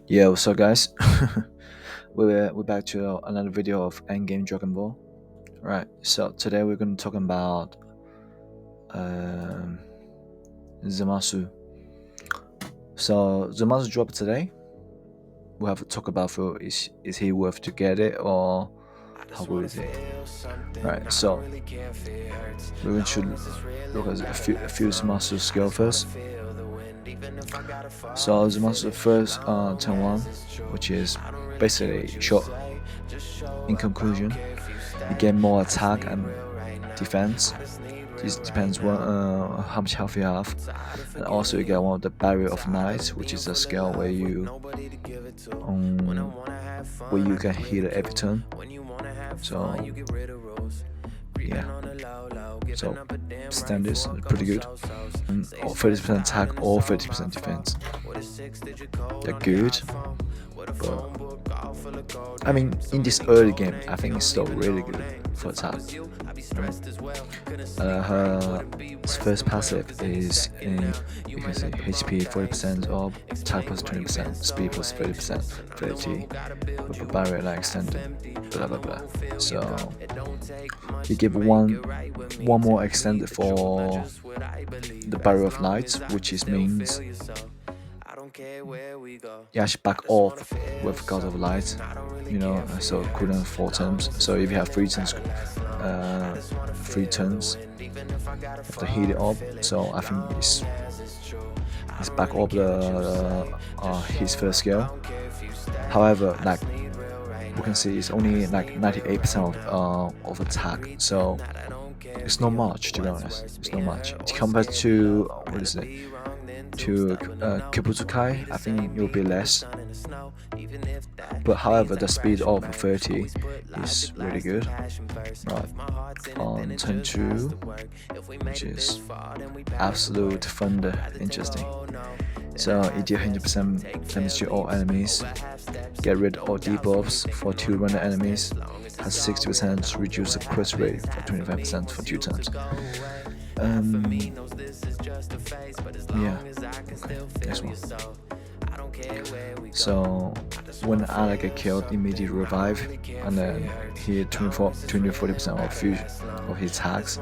Yeah, what's up, guys? we're back to another video of Endgame Dragon Ball. Right, so today we're going to talk about um, Zamasu. So Zamasu dropped today. We have to talk about for is he worth to get it or how good is it? Right, so we're going to look at a few Zamasu skill first. So Zamasu first turn one, which is basically short. In conclusion, you get more attack and defense. This depends how much health you have, and also you get one of the barrier of night, which is a skill um, where you can heal every turn. So yeah, so standards are pretty good. 30% attack or 30% defense. They're good, but I mean, in this early game, I think it's still really good for attack. Her first passive is you can see HP 40% or attack plus 20%, speed plus 30%, 30, with a barrier like extended, blah blah blah. So you give one more extended for the barrier of light, which is means you actually back off with God of Light, so cooldown 4 turns. So if you have 3 turns of the heat up, so I think it's back up his first skill. However, like we can see, it's only like 98% of attack, so it's not much, to be honest. It's not much compared to what is it? To Kibuzukai, I think it will be less. But however, the speed of 30 is really good. Right, on turn 2, which is absolute thunder, interesting. So it deals 100% damage to all enemies. Get rid of all debuffs for 2 random enemies. Has 60% reduce the crit rate for 25% for 2 turns. Yeah. Okay. Next one. So when Anna get killed, immediately revive, and then he 20-40% of his attacks,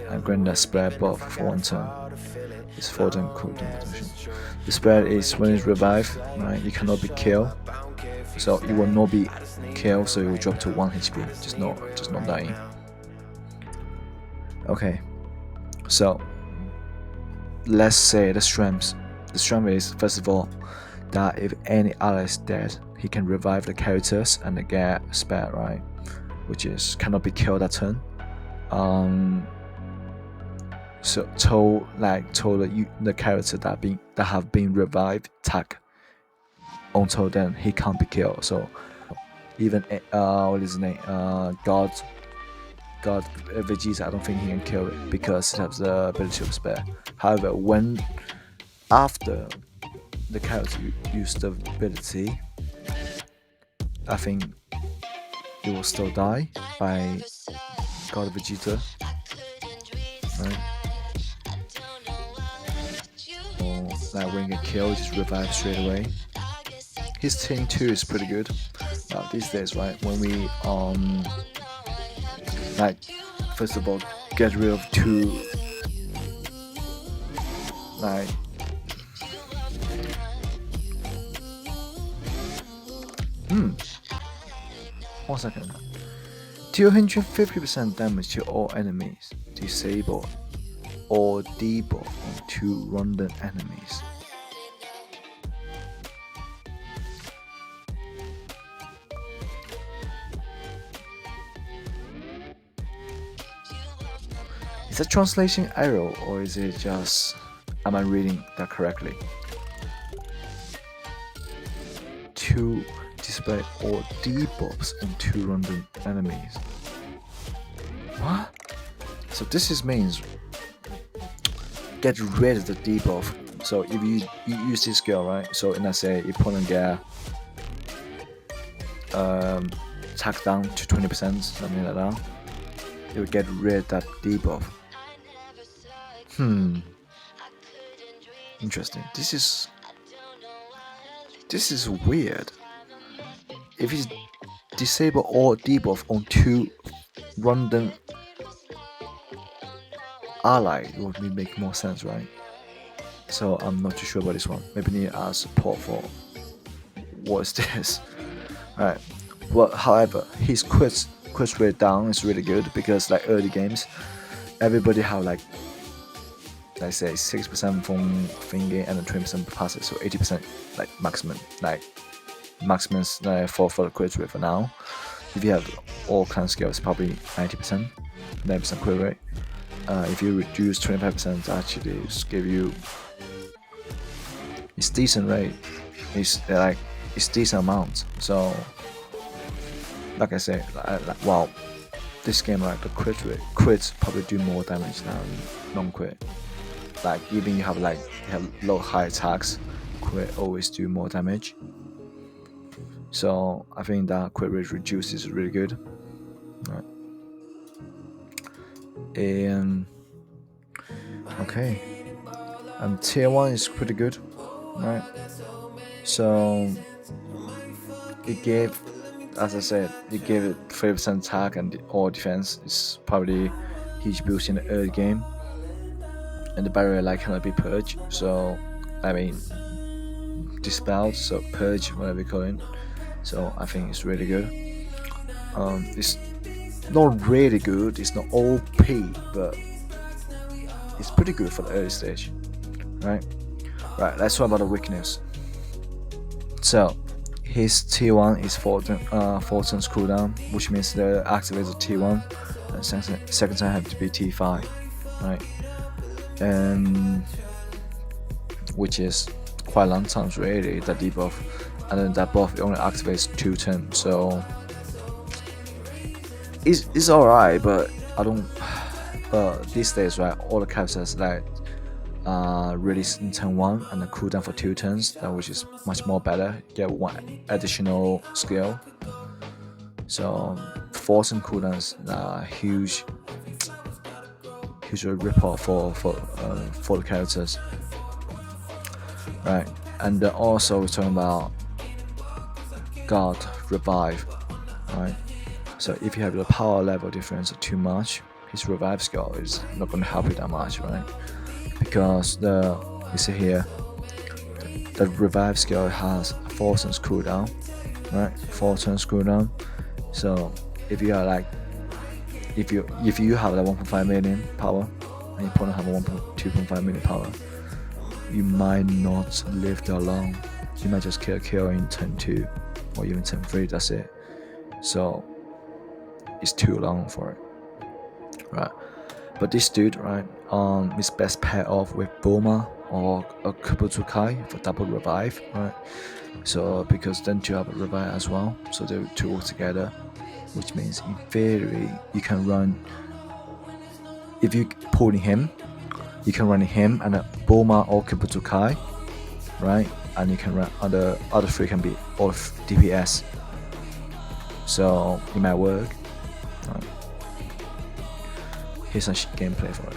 and grant a spread buff for 1 turn. It's 4 turn cooldown protection. The spread is when it's revived, right? You cannot be killed, so you will not be killed, so you will drop to 1 HP, just not dying. Okay, so let's say the strength. The strength is, first of all, that if any ally is dead, he can revive the characters and get spare, right? Which is cannot be killed that turn. So told the character that have been revived attack until then he can't be killed. So even what is his name? God Vegeta, I don't think he can kill it because it has the ability of spare. However, when after the character used the ability, I think it will still die by God Vegeta, right? Or like when you get killed, just revive straight away. His team 2 is pretty good. Now these days, right, when we like first of all get rid of 2 like 1 second. 250% damage to all enemies. Disable or debuff on 2 random enemies. Is that translation error or is it just am I reading that correctly? 2 display or debuffs on 2 random enemies. What? So this means get rid of the debuff. So if you use this skill, right? So let's say your opponent get attack down to 20%, something like that, it will get rid of that debuff. Interesting. This is this is weird. If he's disable or debuff on two random ally, it would make more sense, right? So I'm not too sure about this one. Maybe need support for what's this. Alright. Well, however, his quit rate down is really good because like early games, everybody have like let's say 6% from thingy and then 20% passes, so 80% like maximum for the quit rate for now. If you have all kind of skills, probably 90% quit rate. If you reduce 25%, actually give you it's decent rate. It's decent amount. So like I say, wow, this game like the quits probably do more damage than non-quit. Like even you have low high attacks, quit always do more damage. So I think that quit rate reduce is really good. Right. And okay, and tier 1 is pretty good, right? So it gave, as I said, it gave it 30% attack and all defense. It's probably huge boost in the early game, and the barrier like cannot be purged. So I mean, dispelled, so purge, whatever you call it. So I think it's really good. It's not really good. It's not OP, but it's pretty good for the early stage, right? Right. Let's talk about the weakness. So his T1 is 4 turns cooldown, which means the activated T1 and second time have to be T5, right? And which is quite long times really, that debuff, and then that buff only activates 2 turns, so it's alright, but I don't. But these days, right, all the characters like release in turn 1 and the cooldown for 2 turns, which is much more better. You get 1 additional skill. So forcing cooldowns huge rip-off for the characters, right? And also we're talking about God revive, right? So if you have the power level difference too much, his revive skill is not going to help you that much, right? Because you see here, the revive skill has 4 turns cooldown, right? 4 turns cooldown. So if you are like, if you have like 1.5 million power and your opponent have 2.5 million power, you might not live that long. You might just kill in turn 2 or even turn 3. That's it. So it's too long for it, right? But this dude, right, is best paired off with Bulma or a Kubutsukai for double revive, right? So because then you have a revive as well, so they two work together, which means in theory you can run. If you pull him, you can run him and a Bulma or Kubutsukai, right? And you can run other 3 can be all DPS. So it might work. Right. Here's some gameplay for it.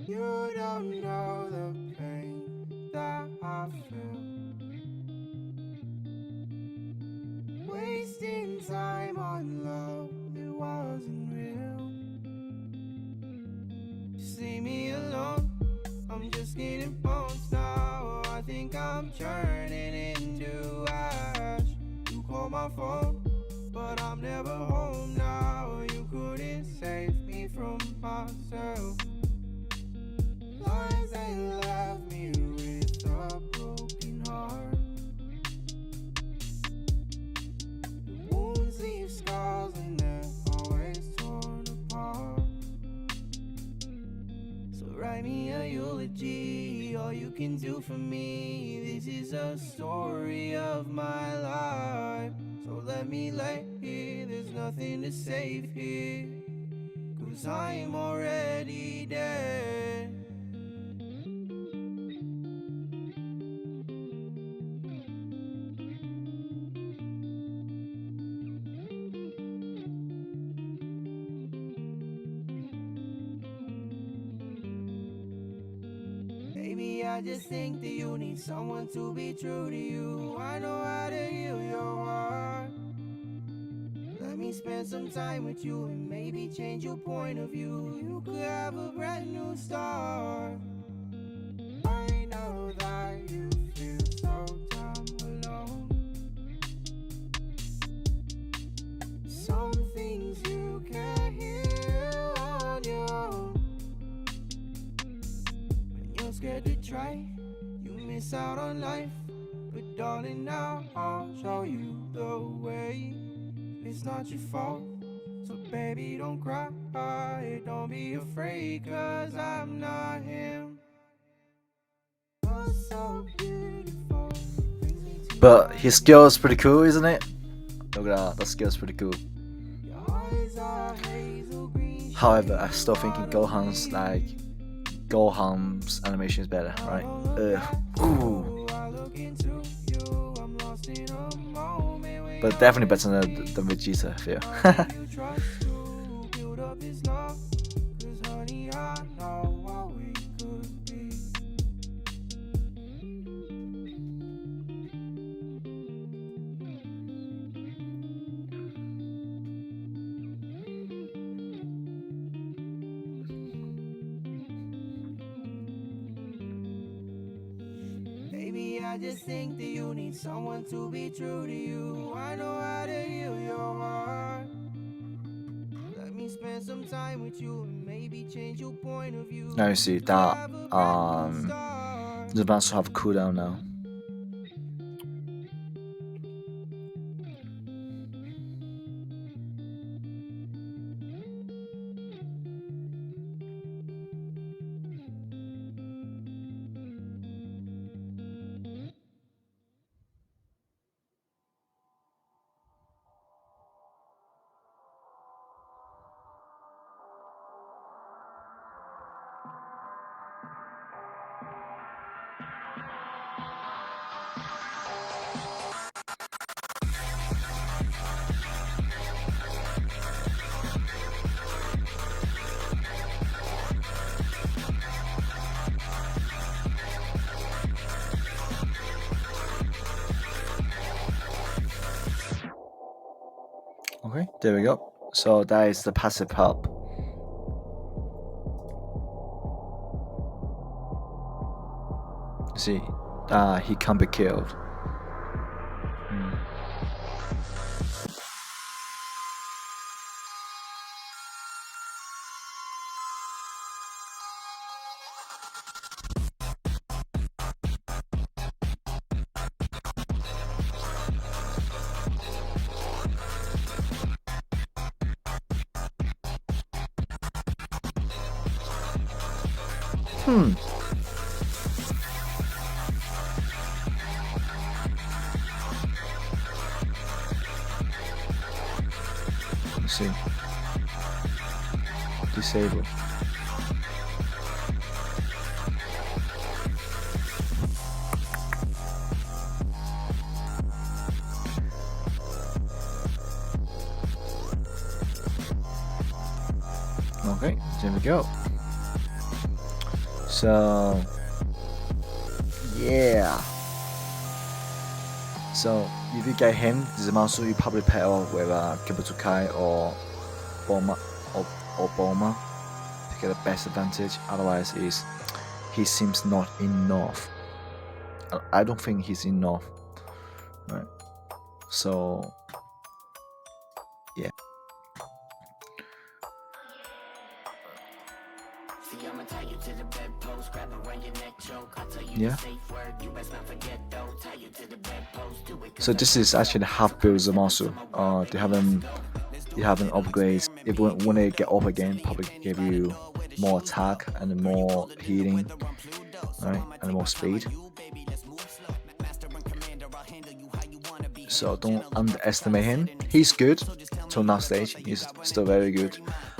You don't know the pain that I feel, wasting time on love that wasn't real. Just leave me alone, I'm just getting bones now. I think I'm turning into ash. You call my phone, but I'm never home now. You couldn't save me from myself. Lies ain't left me with a broken heart. The wounds leave scars and they're always torn apart. So write me a eulogy, all you can do for me. This is a story of my life. So let me lay here, there's nothing to save here, 'cause I'm already dead. Baby, I just think that you need someone to be true to you. I know how to heal your heart. Let me spend some time with you and maybe change your point of view. You could have a brand new start. I know that you feel so damn alone. Some things you can't heal on your own. When you're scared to try, you miss out on life. But darling, now I'll show you the way. It's not your fault, so baby don't cry. Don't be afraid, 'cause I'm not him. You're so beautiful, brings me to But his skill is pretty cool, isn't it? Look at that, the skill is pretty cool. your eyes are hazel green. However, I'm still thinking Gohan's animation is better, right? Ooh. I look into you, I'm lost in a moment when But definitely better than Vegeta, I feel. you trust to build up this love. 'Cause honey, I know what we could be. Baby, I just think that you need someone to be true to you. I know how to heal your heart. Let me spend some time with you and maybe change your point of view. Now you see that Zamasu have cooldown now. Okay, there we go. So that is the passive help. See, he can't be killed. Let's see. Disable. Okay, there we go. So yeah. So if you get him, Zamasu, you probably pair off with Kibutukai or Boma to get the best advantage. Otherwise, he seems not enough. I don't think he's enough, right? So yeah. Yeah. So this is actually half build Zamasu. They haven't upgrades. If when they get up again, probably give you more attack and more healing, right, and more speed. So don't underestimate him. He's good till now stage. He's still very good.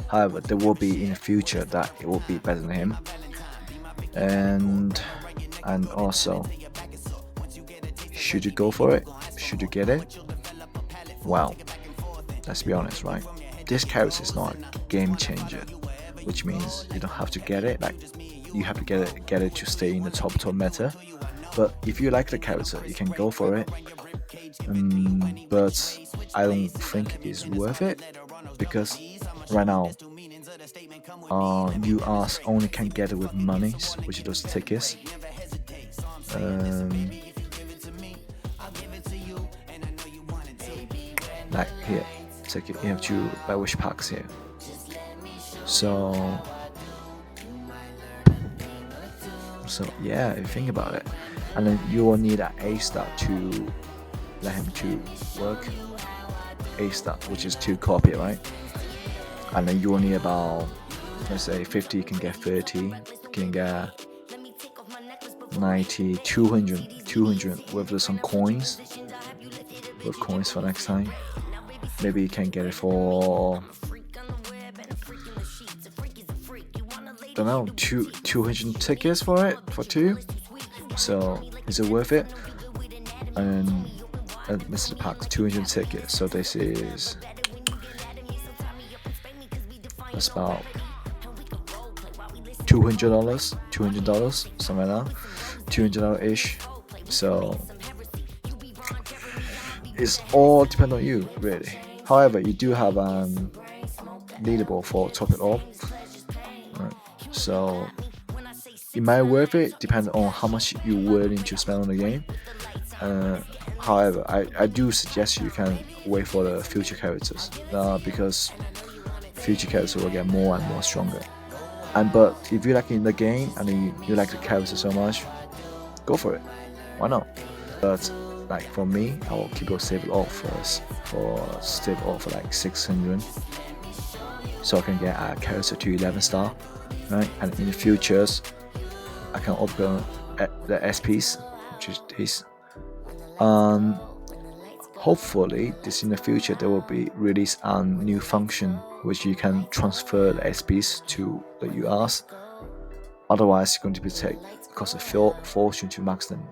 However, there will be in the future that it will be better than him. And also, should you go for it? Should you get it? Well, let's be honest, right? This character is not a game changer, which means you don't have to get it. Like you have to get it to stay in the top meta. But if you like the character, you can go for it. But I don't think it's worth it because right now, you only can get it with monies, which are those tickets. Like here, ticket. You have to buy wish packs here. So yeah, if you think about it, and then you will need an A star to let him to work. A star, which is 2 copy, right? And then you will need about, let's say 50, you can get 30, you can get 90, 200 with some coins. With coins for next time. Maybe you can get it for, don't know, 200 tickets for it, for 2. So is it worth it? And this is the pack, 200 tickets. So this is, that's about $200, something like that, $200 ish. So it's all depend on you, really. However, you do have leaderboard for top it all. Right. So it might worth it, depending on how much you're willing to spend on the game. However, I do suggest you can wait for the future characters because future characters will get more and more stronger. But if you like in the game and you like the character so much, go for it. Why not? But like for me, I will keep it save it off first for like 600, so I can get a character to 11 star, right? And in the futures, I can upgrade the SPs, which is this. Hopefully, this in the future there will be release a new function which you can transfer the SPs to the URs. Otherwise, it's going to be cost a fortune to max them.